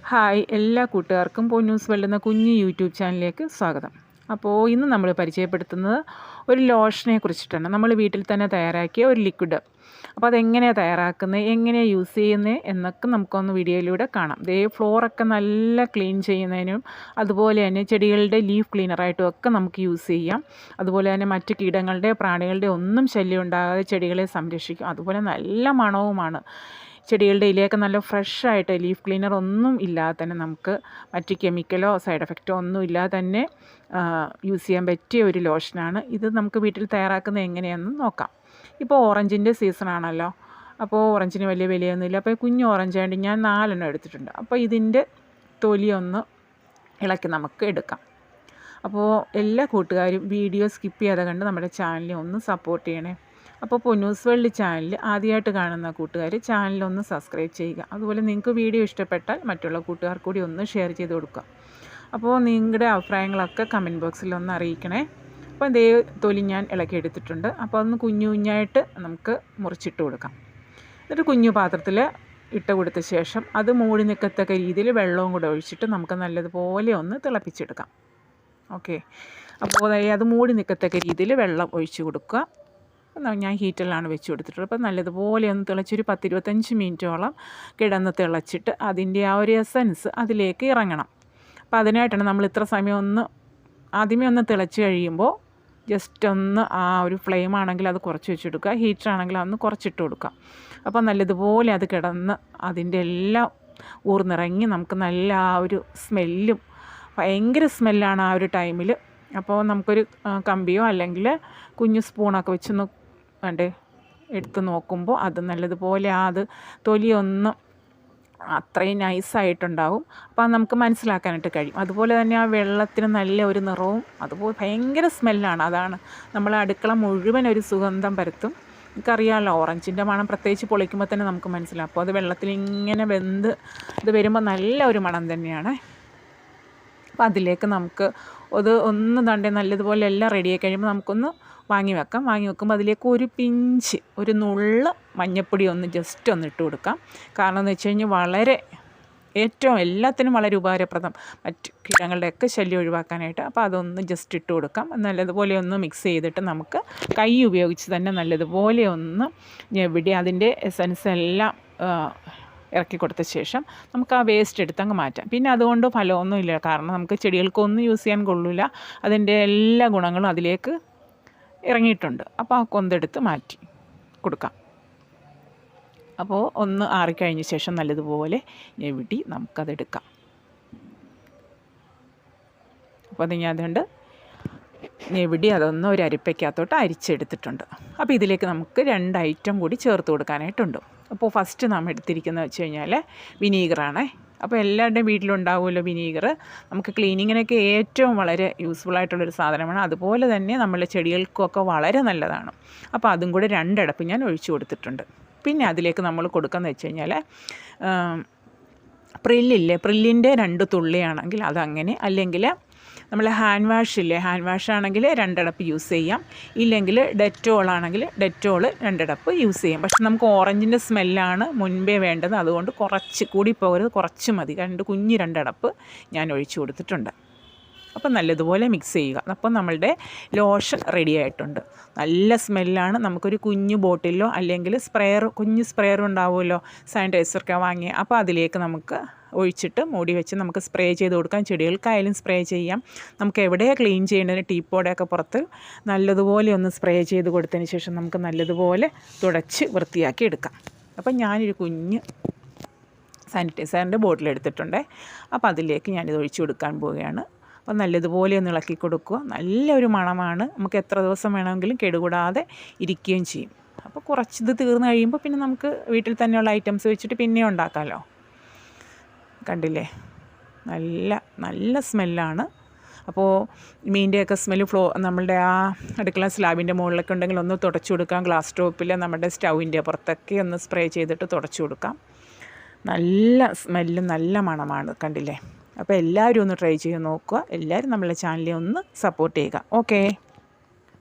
Hi എല്ലാ കൂട്ടുകാർക്കും പൊന്നൂസ് വെള്ളുന്ന കുഞ്ഞ് യൂട്യൂബ് ചാനലിലേക്ക് സ്വാഗതം. അപ്പോൾ ഇന്ന് നമ്മൾ പരിചയപ്പെടുത്തുന്നത് ഒരു ലോഷനെ കുറിച്ചിട്ടാണ്. നമ്മൾ വീട്ടിൽ തന്നെ തയ്യാറാക്കിയ ഒരു ലിക്വിഡ്. അപ്പോൾ അതെങ്ങനെയാണ് തയ്യാറാക്കുന്നത്, എങ്ങനെയാണ് യൂസ് ചെയ്യുന്നത് എന്നൊക്കെ നമുക്കൊന്ന് വീഡിയോയിലൂടെ കാണാം. ഫ്ലോറൊക്കെ നല്ല ക്ലീൻ ചെയ്യുന്നതിനും അതുപോലെ തന്നെ ചെടികളുടെ ലീഫ് ക്ലീനറായിട്ടും ഒക്കെ നമുക്ക് യൂസ് ചെയ്യാം. അതുപോലെ തന്നെ മറ്റ് കീടങ്ങളുടെ പ്രാണികളുടെ ഒന്നും ശല്യം ഉണ്ടാകാതെ ചെടികളെ സംരക്ഷിക്കും. അതുപോലെ നല്ല മണവുമാണ്. ചെടികളുടെ ഇലയൊക്കെ നല്ല ഫ്രഷായിട്ട് ലീഫ് ക്ലീനർ ഒന്നും ഇല്ലാതെ തന്നെ നമുക്ക് മറ്റ് കെമിക്കലോ സൈഡ് എഫക്റ്റോ ഒന്നും ഇല്ലാതെ തന്നെ യൂസ് ചെയ്യാൻ പറ്റിയ ഒരു ലോഷനാണ് ഇത്. നമുക്ക് വീട്ടിൽ തയ്യാറാക്കുന്നത് എങ്ങനെയാണെന്ന് നോക്കാം. ഇപ്പോൾ ഓറഞ്ചിൻ്റെ സീസണാണല്ലോ, അപ്പോൾ ഓറഞ്ചിന് വലിയ വിലയൊന്നുമില്ല. അപ്പോൾ കുഞ്ഞ് ഓറഞ്ച് ആയതുകൊണ്ട് ഞാൻ 4 എടുത്തിട്ടുണ്ട്. അപ്പോൾ ഇതിൻ്റെ തൊലിയൊന്ന് ഇളക്കി നമുക്ക് എടുക്കാം. അപ്പോൾ എല്ലാ കൂട്ടുകാരും വീഡിയോ സ്കിപ്പ് ചെയ്യാതെ കണ്ട് നമ്മുടെ ചാനലിനെ ഒന്ന് സപ്പോർട്ട് ചെയ്യണേ. അപ്പോൾ പൊന്നൂസ് വേൾഡ് ചാനൽ ആദ്യമായിട്ട് കാണുന്ന കൂട്ടുകാർ ചാനലൊന്ന് സബ്സ്ക്രൈബ് ചെയ്യുക. അതുപോലെ നിങ്ങൾക്ക് വീഡിയോ ഇഷ്ടപ്പെട്ടാൽ മറ്റുള്ള കൂട്ടുകാർ കൂടി ഒന്ന് ഷെയർ ചെയ്ത് കൊടുക്കുക. അപ്പോൾ നിങ്ങളുടെ അഭിപ്രായങ്ങളൊക്കെ കമൻറ്റ് ബോക്സിൽ ഒന്ന് അറിയിക്കണേ. അപ്പോൾ അതേ തൊലി ഞാൻ ഇളക്കി എടുത്തിട്ടുണ്ട്. അപ്പോൾ ഒന്ന് കുഞ്ഞു കുഞ്ഞായിട്ട് നമുക്ക് മുറിച്ചിട്ട് കൊടുക്കാം. എന്നിട്ട് കുഞ്ഞു പാത്രത്തിൽ ഇട്ട് കൊടുത്ത ശേഷം അത് മൂടി നിൽക്കത്തക്ക രീതിയിൽ വെള്ളവും കൂടെ ഒഴിച്ചിട്ട് നമുക്ക് നല്ലതുപോലെ ഒന്ന് തിളപ്പിച്ചെടുക്കാം. ഓക്കെ, അപ്പോൾ അത് മൂടി നിൽക്കത്തക്ക രീതിയിൽ വെള്ളം ഒഴിച്ച് കൊടുക്കുക. ഞാൻ ഹീറ്ററിലാണ് വെച്ച് കൊടുത്തിട്ടുള്ളത്. അപ്പോൾ നല്ലതുപോലെ ഒന്ന് തിളച്ചൊരു 10-25 മിനിറ്റോളം കിടന്ന് തിളച്ചിട്ട് അതിൻ്റെ ആ ഒരു എസൻസ് അതിലേക്ക് ഇറങ്ങണം. അപ്പോൾ അതിനായിട്ടാണ് നമ്മൾ ഇത്ര സമയം ആദ്യമേ ഒന്ന് തിളച്ച് കഴിയുമ്പോൾ ജസ്റ്റ് ഒന്ന് ആ ഒരു ഫ്ലെയിം ആണെങ്കിൽ അത് കുറച്ച് വെച്ചെടുക്കുക, ഹീറ്റർ ആണെങ്കിൽ അതൊന്ന് കുറച്ചിട്ട് കൊടുക്കുക. അപ്പോൾ നല്ലതുപോലെ അത് കിടന്ന് അതിൻ്റെ എല്ലാം ഊർന്നിറങ്ങി നമുക്ക് നല്ല ആ ഒരു സ്മെല്ലും, ഭയങ്കര സ്മെല്ലാണ് ആ ഒരു ടൈമിൽ. അപ്പോൾ നമുക്കൊരു കമ്പിയോ അല്ലെങ്കിൽ കുഞ്ഞു സ്പൂണൊക്കെ വെച്ചൊന്ന് എടുത്ത് നോക്കുമ്പോൾ അത് നല്ലതുപോലെ അത് തൊലിയൊന്നും അത്രയും നൈസായിട്ടുണ്ടാവും. അപ്പോൾ അത് നമുക്ക് മനസ്സിലാക്കാനായിട്ട് കഴിയും. അതുപോലെ തന്നെ ആ വെള്ളത്തിന് നല്ല ഒരു നിറവും അതുപോലെ ഭയങ്കര സ്മെല്ലാണ്. അതാണ് നമ്മൾ അടുക്കള മുഴുവൻ ഒരു സുഗന്ധം പരത്തും. നമുക്കറിയാമല്ലോ, ഓറഞ്ചിൻ്റെ മണം പ്രത്യേകിച്ച് പൊളിക്കുമ്പോൾ തന്നെ നമുക്ക് മനസ്സിലാവും. അപ്പോൾ അത് വെള്ളത്തിൽ ഇങ്ങനെ വെന്ത് ഇത് വരുമ്പോൾ നല്ല ഒരു മണം തന്നെയാണ്. അപ്പോൾ അതിലേക്ക് നമുക്ക് ഒന്ന് നല്ലതുപോലെ എല്ലാം റെഡിയായി കഴിയുമ്പോൾ നമുക്കൊന്ന് വാങ്ങി വെക്കുമ്പോൾ അതിലേക്ക് ഒരു നുള്ള് മഞ്ഞൾപ്പൊടി ജസ്റ്റ് ഒന്ന് ഇട്ട് കൊടുക്കാം. കാരണം എന്ന് വെച്ച് കഴിഞ്ഞാൽ എല്ലാത്തിനും വളരെ ഉപകാരപ്രദം, മറ്റ് കീടങ്ങളുടെയൊക്കെ ശല്യം ഒഴിവാക്കാനായിട്ട്. അപ്പോൾ അതൊന്ന് ജസ്റ്റ് ഇട്ട് കൊടുക്കാം. നല്ലതുപോലെ ഒന്ന് മിക്സ് ചെയ്തിട്ട് നമുക്ക് കൈ ഉപയോഗിച്ച് തന്നെ നല്ലതുപോലെ ഒന്ന് ഞെവിടി അതിൻ്റെ എസൻസ് എല്ലാം ഇറക്കി കൊടുത്ത ശേഷം നമുക്ക് ആ വേസ്റ്റ് എടുത്ത് അങ്ങ് മാറ്റാം. പിന്നെ അതുകൊണ്ട് ഫലമൊന്നുമില്ല, കാരണം നമുക്ക് ചെടികൾക്കൊന്നും യൂസ് ചെയ്യാൻ കൊള്ളില്ല. അതിൻ്റെ എല്ലാ ഗുണങ്ങളും അതിലേക്ക് ഇറങ്ങിയിട്ടുണ്ട്. അപ്പോൾ ആ കൊന്തെടുത്ത് മാറ്റി കൊടുക്കാം. അപ്പോൾ ഒന്ന് ആറിക്കഴിഞ്ഞ ശേഷം നല്ലതുപോലെ ഞെവിടി നമുക്കതെടുക്കാം. അപ്പോൾ അത് ഞാൻ അതുകൊണ്ട് ഞെവിടി അതൊന്ന് ഒരു അരിപ്പയ്ക്കകത്തോട്ട് അരിച്ചെടുത്തിട്ടുണ്ട്. അപ്പോൾ ഇതിലേക്ക് നമുക്ക് 2 ഐറ്റം കൂടി ചേർത്ത് കൊടുക്കാനായിട്ടുണ്ട്. അപ്പോൾ ഫസ്റ്റ് നാം എടുത്തിരിക്കുന്നത് വെച്ച് കഴിഞ്ഞാൽ വിനീഗറാണ്. അപ്പോൾ എല്ലാവരുടെയും വീട്ടിലുണ്ടാവുമല്ലോ വിനീഗർ. നമുക്ക് ക്ലീനിങ്ങിനൊക്കെ ഏറ്റവും വളരെ യൂസ്ഫുൾ ആയിട്ടുള്ളൊരു സാധനമാണ്. അതുപോലെ തന്നെ നമ്മളെ ചെടികൾക്കൊക്കെ വളരെ നല്ലതാണ്. അപ്പോൾ അതും കൂടെ 2 അടപ്പ് ഞാൻ ഒഴിച്ചു കൊടുത്തിട്ടുണ്ട്. പിന്നെ അതിലേക്ക് നമ്മൾ കൊടുക്കുന്നത് വെച്ച് കഴിഞ്ഞാൽ പ്രില്ലിൻ്റെ 2 തുള്ളിയാണെങ്കിൽ അതങ്ങനെ, അല്ലെങ്കിൽ നമ്മൾ ഹാൻഡ് വാഷ് ആണെങ്കിൽ 2 അടപ്പ് യൂസ് ചെയ്യാം. ഇല്ലെങ്കിൽ ഡെറ്റോൾ ആണെങ്കിൽ ഡെറ്റോൾ 2 അടപ്പ് യൂസ് ചെയ്യാം. പക്ഷെ നമുക്ക് ഓറഞ്ചിൻ്റെ സ്മെല്ലാണ് മുൻപേ വേണ്ടത്, അതുകൊണ്ട് കുറച്ച് കൂടി പോകരുത്, കുറച്ച് മതി. 2 അടപ്പ് ഞാൻ ഒഴിച്ചു കൊടുത്തിട്ടുണ്ട്. അപ്പോൾ നല്ലതുപോലെ മിക്സ് ചെയ്യുക. അപ്പോൾ നമ്മളുടെ ലോഷൻ റെഡി ആയിട്ടുണ്ട്. നല്ല സ്മെല്ലാണ്. നമുക്കൊരു കുഞ്ഞു ബോട്ടിലോ അല്ലെങ്കിൽ കുഞ്ഞു സ്പ്രെയർ ഉണ്ടാവുമല്ലോ, സാനിറ്റൈസറൊക്കെ വാങ്ങി, അപ്പോൾ അതിലേക്ക് നമുക്ക് ഒഴിച്ചിട്ട് മൂടി വെച്ച് നമുക്ക് സ്പ്രേ ചെയ്ത് കൊടുക്കാം. ചെടികൾക്കായാലും സ്പ്രേ ചെയ്യാം. നമുക്ക് എവിടെയാണ് ക്ലീൻ ചെയ്യേണ്ടതിന് ടീപ്പോടെയൊക്കെ പുറത്ത് നല്ലതുപോലെ ഒന്ന് സ്പ്രേ ചെയ്ത് കൊടുത്തതിന് ശേഷം നമുക്ക് നല്ലതുപോലെ തുടച്ച് വൃത്തിയാക്കി എടുക്കാം. അപ്പം ഞാനൊരു കുഞ്ഞ് സാനിറ്റൈസറിൻ്റെ ബോട്ടിൽ എടുത്തിട്ടുണ്ട്. അപ്പോൾ അതിലേക്ക് ഞാനിത് ഒഴിച്ചു കൊടുക്കാൻ പോവുകയാണ്. അപ്പോൾ നല്ലതുപോലെ ഒന്ന് ഇളക്കി കൊടുക്കുക. നല്ലൊരു മണമാണ്. നമുക്ക് എത്ര ദിവസം വേണമെങ്കിലും കേടുകൂടാതെ ഇരിക്കുകയും ചെയ്യും. അപ്പോൾ കുറച്ചിത് തീർന്നു കഴിയുമ്പോൾ പിന്നെ നമുക്ക് വീട്ടിൽ തന്നെയുള്ള ഐറ്റംസ് വെച്ചിട്ട് പിന്നെയും ഉണ്ടാക്കാമല്ലോ. കണ്ടില്ലേ, നല്ല സ്മെല്ലാണ്. അപ്പോൾ മീൻ്റെയൊക്കെ സ്മെല്ല് നമ്മളുടെ ആ അടുക്കള സ്ലാബിൻ്റെ മുകളിലൊക്കെ ഉണ്ടെങ്കിൽ ഒന്ന് തുടച്ചു കൊടുക്കാം. ഗ്ലാസ് ടോപ്പിൽ നമ്മുടെ സ്റ്റൗവിൻ്റെ പുറത്തൊക്കെ ഒന്ന് സ്പ്രേ ചെയ്തിട്ട് തുടച്ചു കൊടുക്കാം. നല്ല സ്മെല്ലും നല്ല മണമാണ്. കണ്ടില്ലേ. അപ്പോൾ എല്ലാവരും ഒന്ന് ട്രൈ ചെയ്ത് നോക്കുക. എല്ലാവരും നമ്മളെ ചാനലിൽ ഒന്ന് സപ്പോർട്ട് ചെയ്യുക. ഓക്കേ.